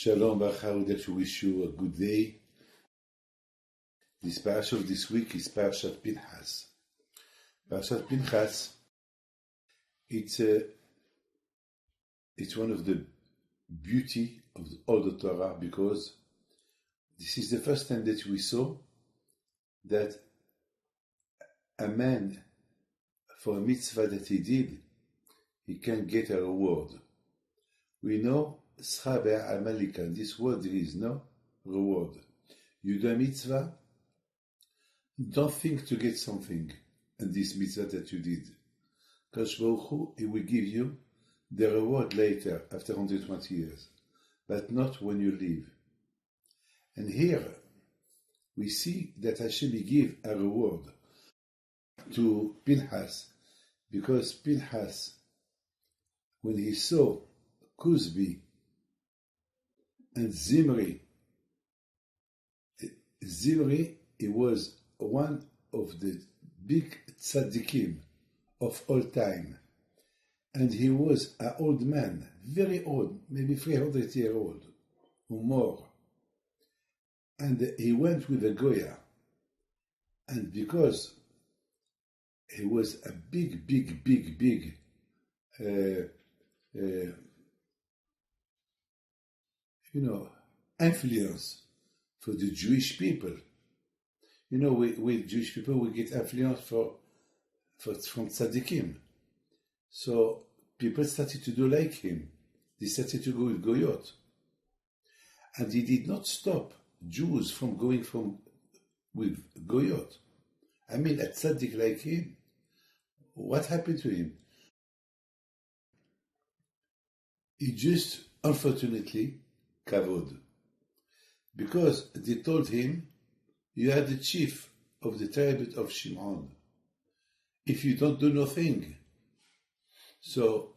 Shalom, Baruch, I would like to wish you a good day. This Parsha of this week is Parshat Pinchas. Parshat Pinchas, it's one of the beauty of all the Torah, because this is the first time that we saw that a man, for a mitzvah that he did, he can get a reward. We know, schar be'amalika, in this world there is no reward. You do a mitzvah, don't think to get something in this mitzvah that you did. Because Baruch Hu, he will give you the reward later, after 120 years, but not when you leave. And here, we see that Hashem give a reward to Pinchas, because Pinchas, when he saw Cusby and Zimri, he was one of the big tzaddikim of all time, and he was an old man, very old, maybe 300 years old or more, and he went with a Goya, and because he was a big influence for the Jewish people. We Jewish people, we get influence from tzaddikim. So people started to do like him. They started to go with Goyot. And he did not stop Jews from going with Goyot. I mean, a tzaddik like him, what happened to him? He just, unfortunately, kavod. Because they told him, you are the chief of the tribe of Shimon. If you don't do nothing, so,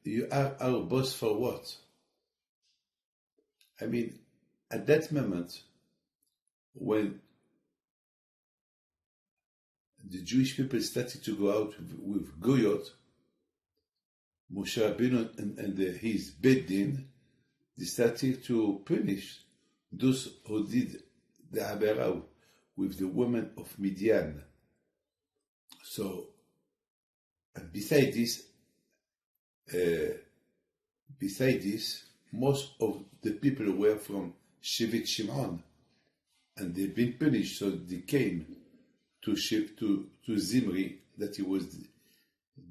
you are our boss for what? At that moment, when the Jewish people started to go out with Goyot, Moshe Rabbeinu and his Beddin, they started to punish those who did the Aberah with the women of Midian. So, and beside this, most of the people were from Shevet Shimon, and they've been punished, so they came to Zimri, that he was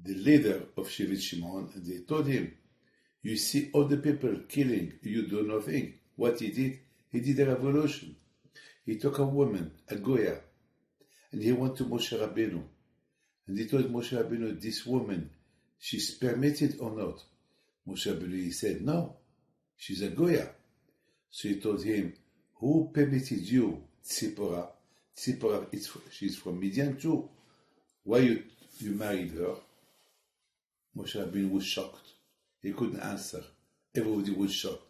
the leader of Shevet Shimon, and they told him, you see all the people killing, you do nothing. What he did a revolution. He took a woman, a Goya, and he went to Moshe Rabbeinu. And he told Moshe Rabbeinu, this woman, she's permitted or not? Moshe Rabbeinu, he said, no, she's a Goya. So he told him, who permitted you, Tzipora? Tzipora, she's from Midian too. Why you married her? Moshe Rabbeinu was shocked. He couldn't answer. Everybody was shocked.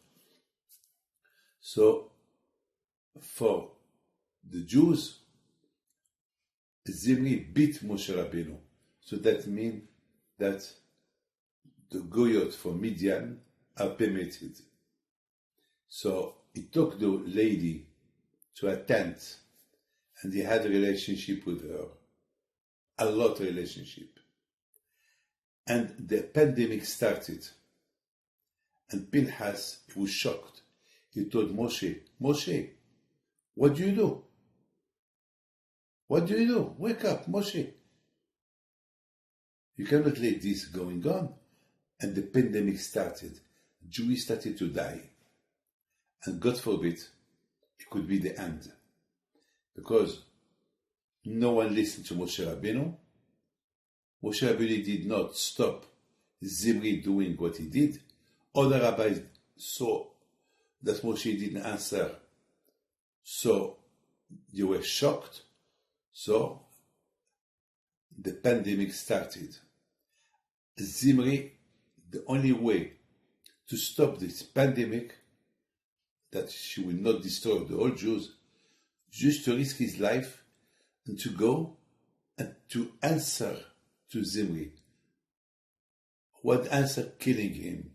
So, for the Jews, Zimri beat Moshe Rabbeinu. So that means that the Goyot from Midian are permitted. So he took the lady to a tent, and he had a relationship with her, a lot of relationship. And the pandemic started, and Pinchas was shocked. He told Moshe, what do you do? What do you do? Wake up, Moshe. You cannot let this going on. And the pandemic started. Jews started to die. And God forbid, it could be the end. Because no one listened to Moshe Rabbeinu. Moshe Rabbeinu did not stop Zimri doing what he did. Other rabbis saw that Moshe didn't answer. So they were shocked. So the pandemic started. Zimri, the only way to stop this pandemic, that she will not destroy the whole Jews, just to risk his life and to go and to answer to Zimri. What answer killing him?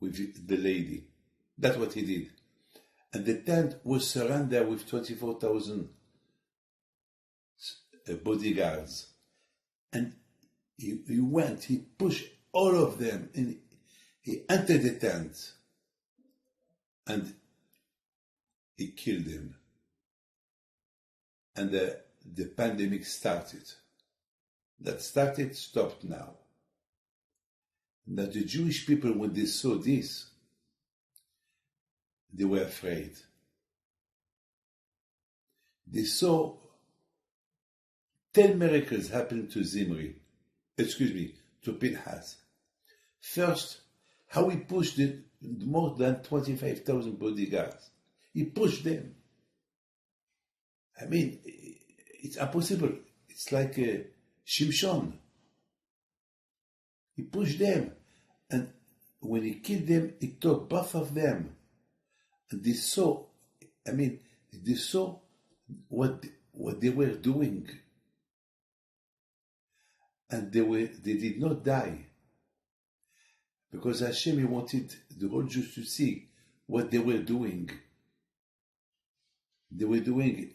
with the lady. That's what he did. And the tent was surrounded with 24,000 bodyguards. And he pushed all of them, and he entered the tent, and he killed them. And the pandemic started. Stopped now. Now the Jewish people, when they saw this, they were afraid. They saw 10 miracles happen to to Pinchas. First, how he pushed more than 25,000 bodyguards. He pushed them. I mean, it's impossible. It's like Shimshon. He pushed them. And when he killed them, he took both of them. And they saw what they were doing. And they did not die. Because Hashem, he wanted the whole Jews to see what they were doing. They were doing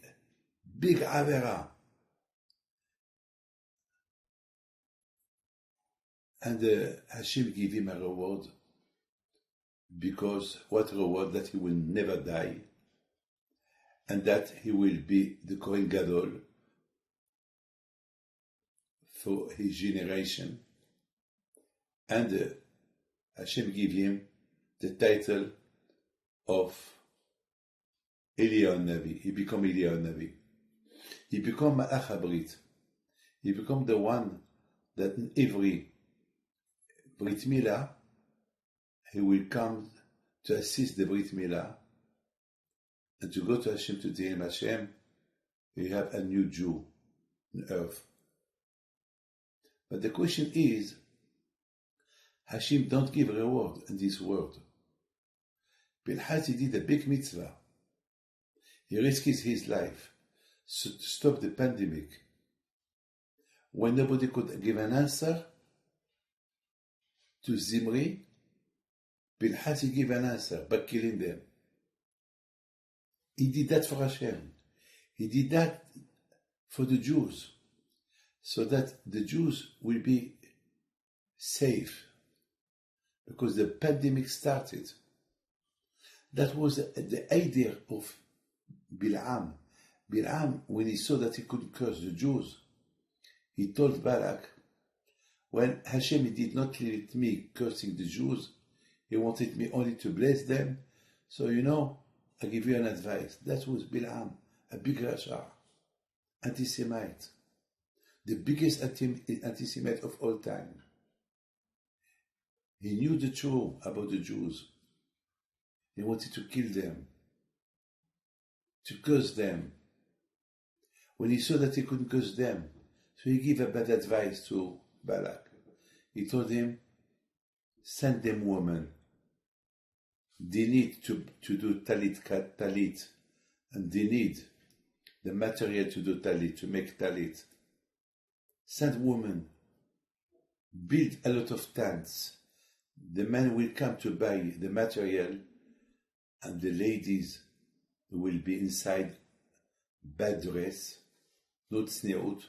big avera. And Hashem gave him a reward. Because what reward? That he will never die. And that he will be the Kohen Gadol for his generation. And Hashem gave him the title of Eliyahu Navi. He became Eliyahu Navi. He became Malach HaBrit. He became the one that in every Brit Milah, he will come to assist the Brit Milah and to go to Hashem to tell him, Hashem, you have a new Jew on earth. But the question is, Hashem don't give reward in this world. Pinchas, he did a big mitzvah. He risked his life to stop the pandemic. When nobody could give an answer to Zimri, Pinchas, he gave an answer by killing them. He did that for Hashem. He did that for the Jews, so that the Jews will be safe. Because the pandemic started. That was the idea of Bilam. Bilam, when he saw that he couldn't curse the Jews, he told Balak, when Hashem did not let me cursing the Jews, he wanted me only to bless them. So I give you an advice. That was Bilam, a big Rasha, anti-Semite, the biggest anti-Semite of all time. He knew the truth about the Jews. He wanted to kill them, to curse them. When he saw that he couldn't curse them, so he gave a bad advice to Balak. He told him, send them women. They need to do talit, and they need the material to do talit, to make talit. Send women. Build a lot of tents. The men will come to buy the material, and the ladies will be inside bad dress, not sneot,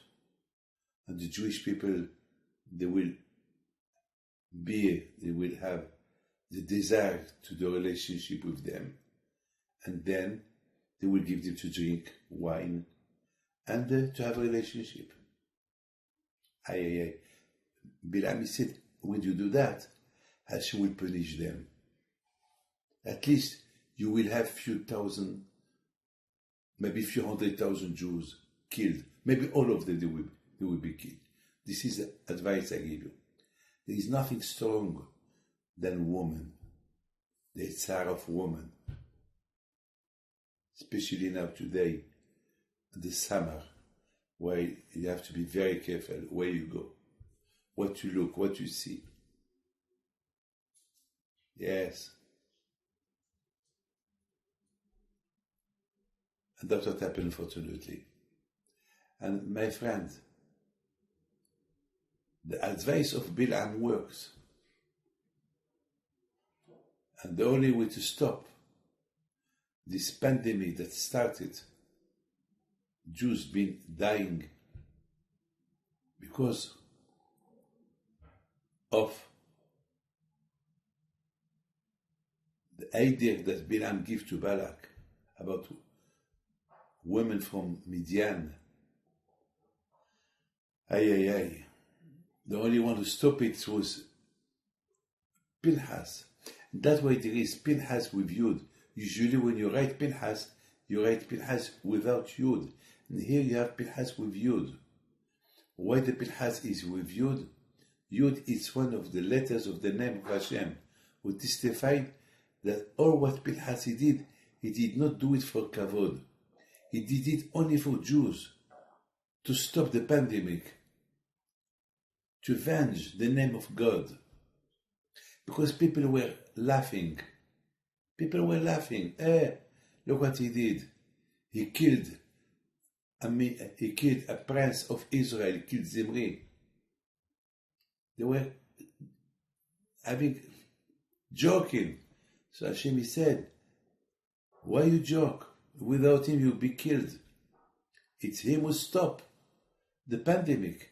and the Jewish people, they will have the desire to do a relationship with them, and then they will give them to drink wine and to have a relationship. Bilam said, when you do that, Hashem will punish them. At least you will have few thousand, maybe few 100,000 Jews killed. Maybe all of them they will be killed. This is the advice I give you. There is nothing strong than woman, the tsar of woman. Especially now today, in the summer, where you have to be very careful where you go, what you look, what you see. Yes. And that's what happened, unfortunately. And my friend, the advice of Bilam works. And the only way to stop this pandemic that started, Jews been dying because of the idea that Bilam gave to Balak about women from Midian. The only one who stopped it was Pinchas. That's why there is Pinchas with Yud. Usually when you write Pinchas without Yud. And here you have Pinchas with Yud. Why the Pinchas is with Yud? Yud is one of the letters of the name of Hashem, who testified that all what Pinchas he did not do it for kavod. He did it only for Jews, to stop the pandemic, to avenge the name of God. Because people were laughing. Look what he did. He killed a prince of Israel, he killed Zimri. They were joking. So Hashem said, why you joke? Without him you'll be killed. It's him who stopped the pandemic.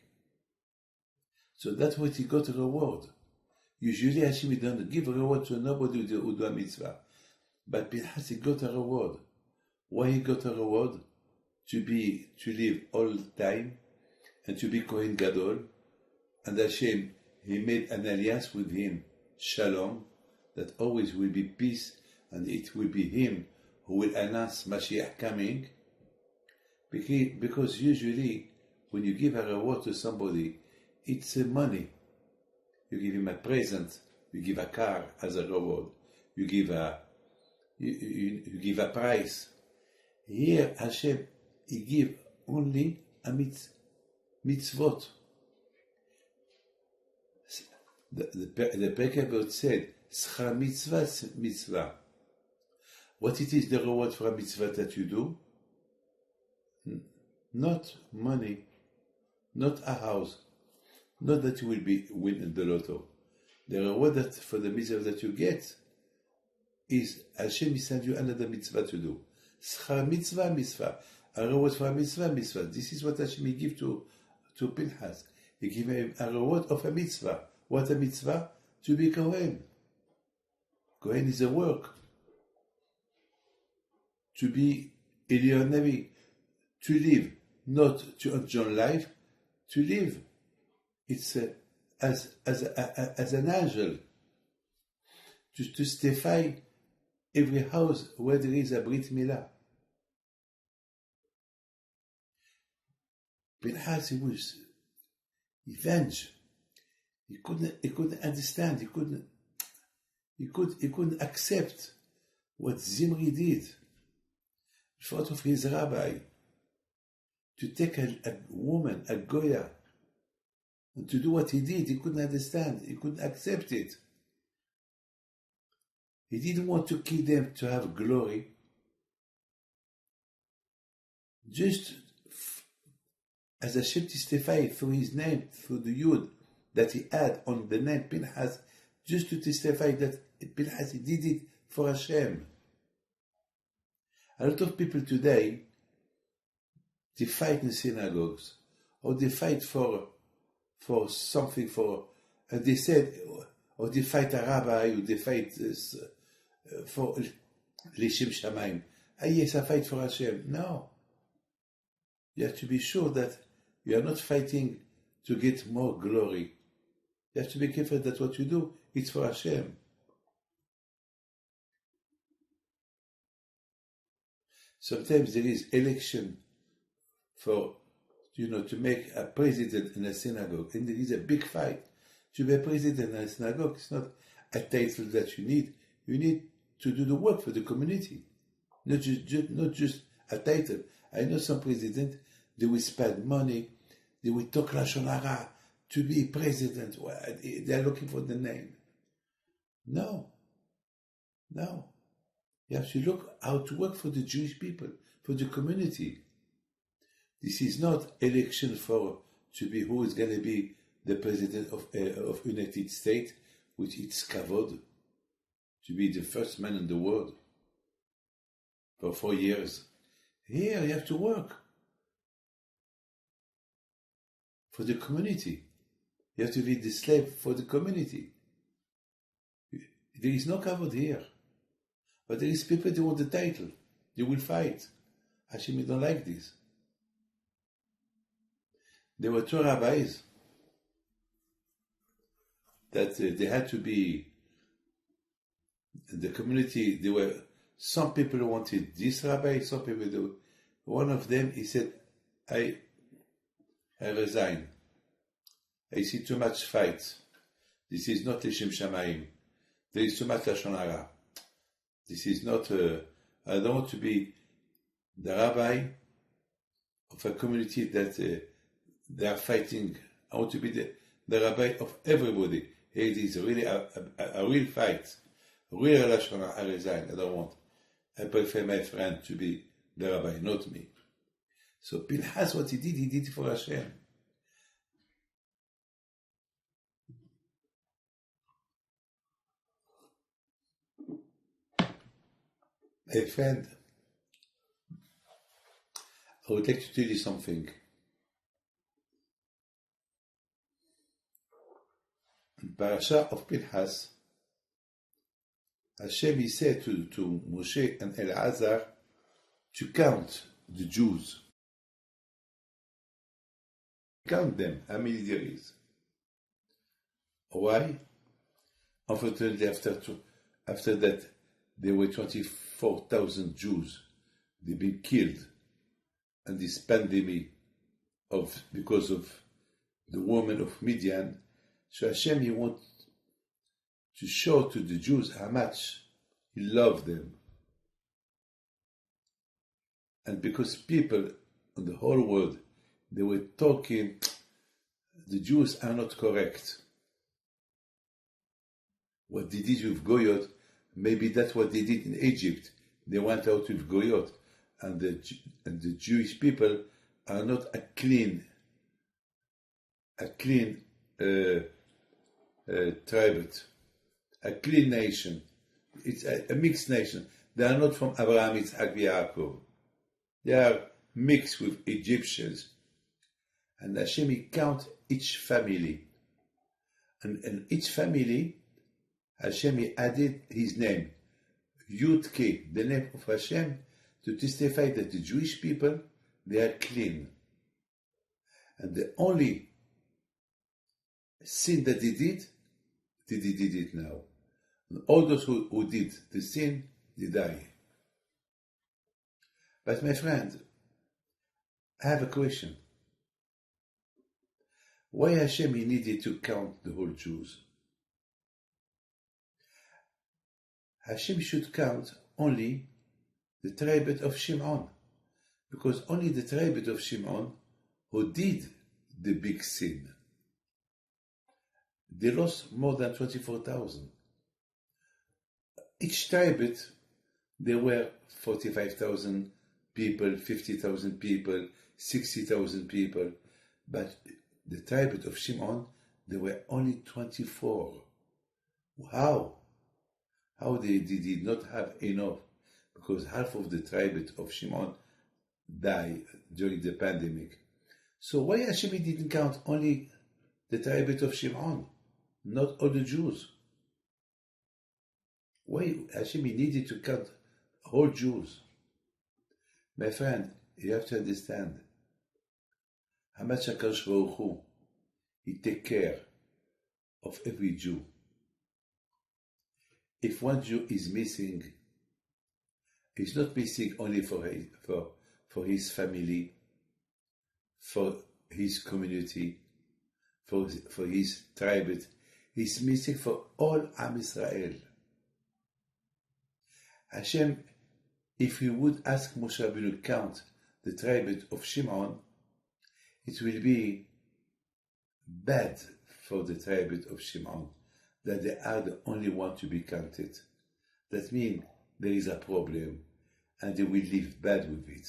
So that's what he got a reward. Usually Hashem doesn't give a reward to nobody who do a mitzvah. But Pinchas he got a reward. Why he got a reward? To live all the time and to be Kohen Gadol. And Hashem, he made an alliance with him, Shalom, that always will be peace, and it will be him who will announce Mashiach coming. Because usually when you give a reward to somebody, it's money. You give him a present, you give a car as a reward, you give a prize. Here Hashem, he give only a mitzvot. The Pekabot said, Schar mitzvah. What it is the reward for a mitzvah that you do? Not money, not a house, not that you will win the lotto. The reward for the mitzvah that you get is Hashem send you another mitzvah to do. Schar mitzvah. A reward for a mitzvah. This is what Hashem give to Pinchas. He give him a reward of a mitzvah. What a mitzvah? To be Kohen. Kohen is a work. To be Eliyahu Navi. To live. Not to enjoy life. To live. It's as an angel. To testify every house where there is a Brit Milah. Pinchas he was revenge. He couldn't understand. He couldn't accept what Zimri did in front of his rabbi. To take a woman, a Goya, and to do what he did, he couldn't understand. He couldn't accept it. He didn't want to kill them to have glory. Just as Hashem testified through his name, through the Yud that he had on the name Pinchas, just to testify that Pinchas did it for Hashem. A lot of people today, they fight in synagogues, or they fight for something, and they said, or they fight a rabbi, or they fight for Lishem Shamayim. Yes, I fight for Hashem. No. You have to be sure that you are not fighting to get more glory. You have to be careful that what you do, it's for Hashem. Sometimes there is election for, to make a president in a synagogue, and there is a big fight. To be a president in a synagogue, it's not a title that you need. You need to do the work for the community, not just a title. I know some presidents, they will spend money, they will talk Lashon Hara to be president. Well, they are looking for the name. No. You have to look how to work for the Jewish people, for the community. This is not election to be who is going to be the president of United States, which it's kavod. to be the first man in the world for 4 years. Here you have to work for the community. You have to be the slave for the community. There is no cover here. But there is people who want the title. They will fight. Hashem don't like this. There were 2 rabbis that they had to be in the community. There were some people who wanted this rabbi, some people. One of them, he said, I resign. I see too much fight. This is not Leshem Shamayim. There is too much Lashon Hara. This is not, I don't want to be the rabbi of a community that they are fighting. I want to be the rabbi of everybody. It is really a real fight. Real Lashon Hara. I resign. I don't want. I prefer my friend to be the rabbi, not me. So Pinchas, what he did it for Hashem. My friend, I would like to tell you something. In Parsha of Pinchas, Hashem he said to Moshe and Elazar to count the Jews. Count them, how many there is. Why? Unfortunately, after that, there were 24,000 Jews. They've been killed. And this pandemic because of the woman of Midian. So Hashem, he wants to show to the Jews how much he loved them. And because people in the whole world, they were talking, the Jews are not correct. What they did with Goyot, maybe that's what they did in Egypt. They went out with Goyot. And the Jewish people are not a clean tribe, a clean nation. It's a mixed nation. They are not from Abraham, Yitzhak, Yaakov. They are mixed with Egyptians. And Hashem, he count each family. And in each family, Hashem, he added his name, Yud Ke, the name of Hashem, to testify that the Jewish people, they are clean. And the only sin that they did it now. And all those who did the sin, they die. But my friend, I have a question. Why Hashem he needed to count the whole Jews? Hashem should count only the tribe of Shimon, because only the tribe of Shimon who did the big sin. They lost more than 24,000. Each tribe, there were 45,000 people, 50,000 people, 60,000 people, but the tribe of Shimon, there were only 24. How? How they did not have enough? Because half of the tribe of Shimon died during the pandemic. So why Hashem didn't count only the tribe of Shimon, not all the Jews? Why Hashem needed to count all Jews? My friend, you have to understand how much HaKadosh Baruch Hu, he take care of every Jew. If one Jew is missing, he's not missing only for his family, for his community, for his tribe. He's missing for all Am Israel. Hashem, if he would ask Moshe Rabbeinu to count the tribe of Shimon, it will be bad for the tribe of Shimon that they are the only one to be counted. That means there is a problem and they will live bad with it.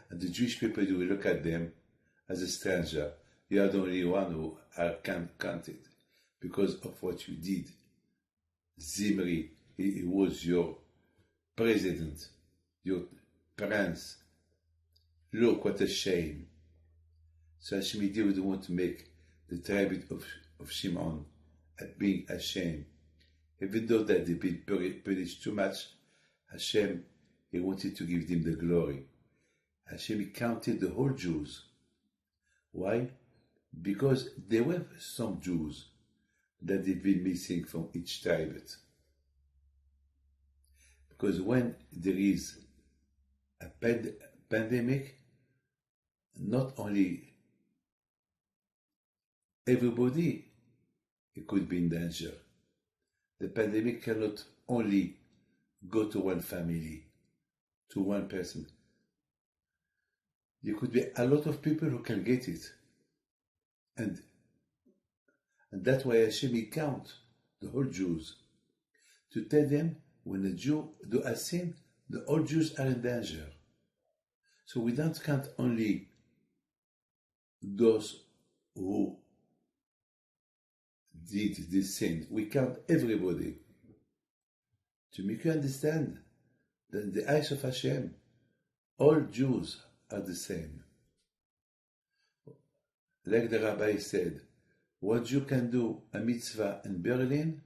And the Jewish people, they will look at them as a stranger. You are the only one who are counted because of what you did. Zimri, he was your president, your prince. Look, what a shame. So Hashem didn't want to make the tribe of Shimon being ashamed. Even though that they've been punished too much, Hashem, he wanted to give them the glory. Hashem counted the whole Jews. Why? Because there were some Jews that they've been missing from each tribe. Because when there is a pandemic, not only everybody could be in danger. The pandemic cannot only go to one family, to one person. There could be a lot of people who can get it. And that's why Hashem count the whole Jews to tell them when a Jew do a sin, the all Jews are in danger. So we don't count only those who did this sin. We count everybody to make you understand that in the eyes of Hashem, all Jews are the same. Like the rabbi said, what Jew can do a mitzvah in Berlin,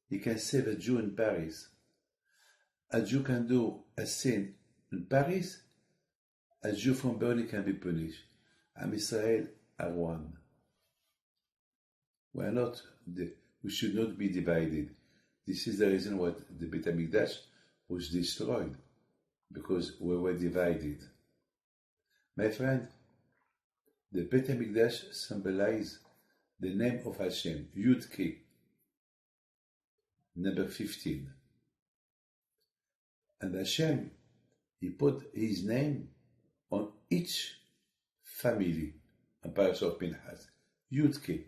he can save a Jew in Paris. A Jew can do a sin in Paris, a Jew from Berlin can be punished. Am Israel are one. We should not be divided. This is the reason why the Beit HaMikdash was destroyed, because we were divided. My friend, the Beit HaMikdash symbolizes the name of Hashem, Yud Ke, number 15. And Hashem, he put his name on each family, a Parsha of Pinchas, Yud Ke.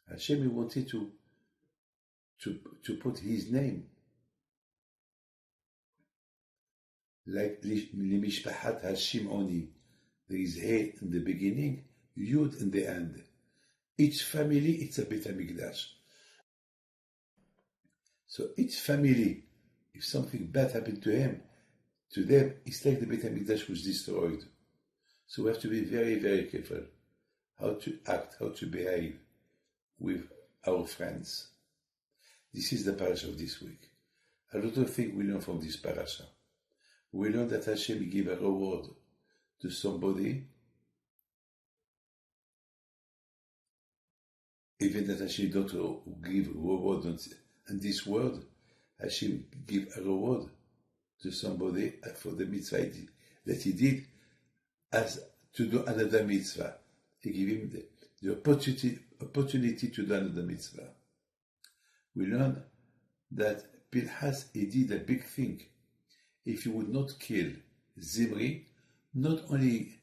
Hashem, he wanted to put his name, like Limishpahat HaShimoni. There is He in the beginning, Yud in the end. Each family, it's a Beit HaMikdash. So each family, if something bad happened to them, it's like the Beit HaMikdash was destroyed. So we have to be very, very careful how to act, how to behave with our friends. This is the parasha of this week. A lot of things we learn from this parasha. We learn that Hashem give a reward to somebody, even that Hashem don't give reward in this world. Hashem give a reward to somebody for the mitzvah that he did as to do another mitzvah. He gave him the opportunity to do another mitzvah. We learn that Pinchas, he did a big thing. If he would not kill Zimri, not only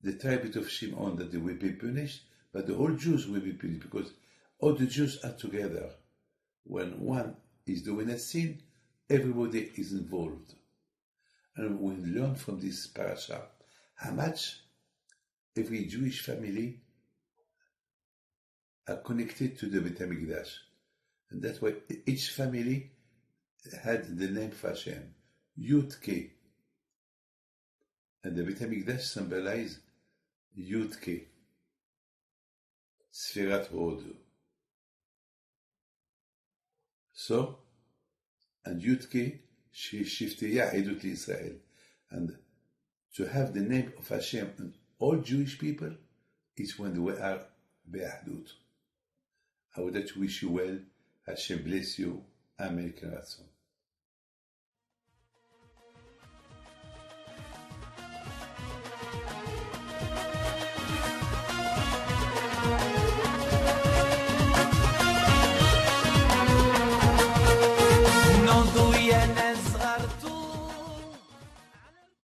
the tribe of Shimon that they will be punished, but the whole Jews will be punished, because all the Jews are together. When one is doing a sin, everybody is involved. And we learn from this parasha how much every Jewish family are connected to the Beit HaMikdash. And that's why each family had the name of Hashem, Yud Ke. And the Beit HaMikdash symbolizes Yud Ke, Sfirat Hod. So, and Yud Ke, Shifteya Edut Israel. And to have the name of Hashem and all Jewish people is when we are Be'ahdut. I would like to wish you well. Hashem bless you. Amen.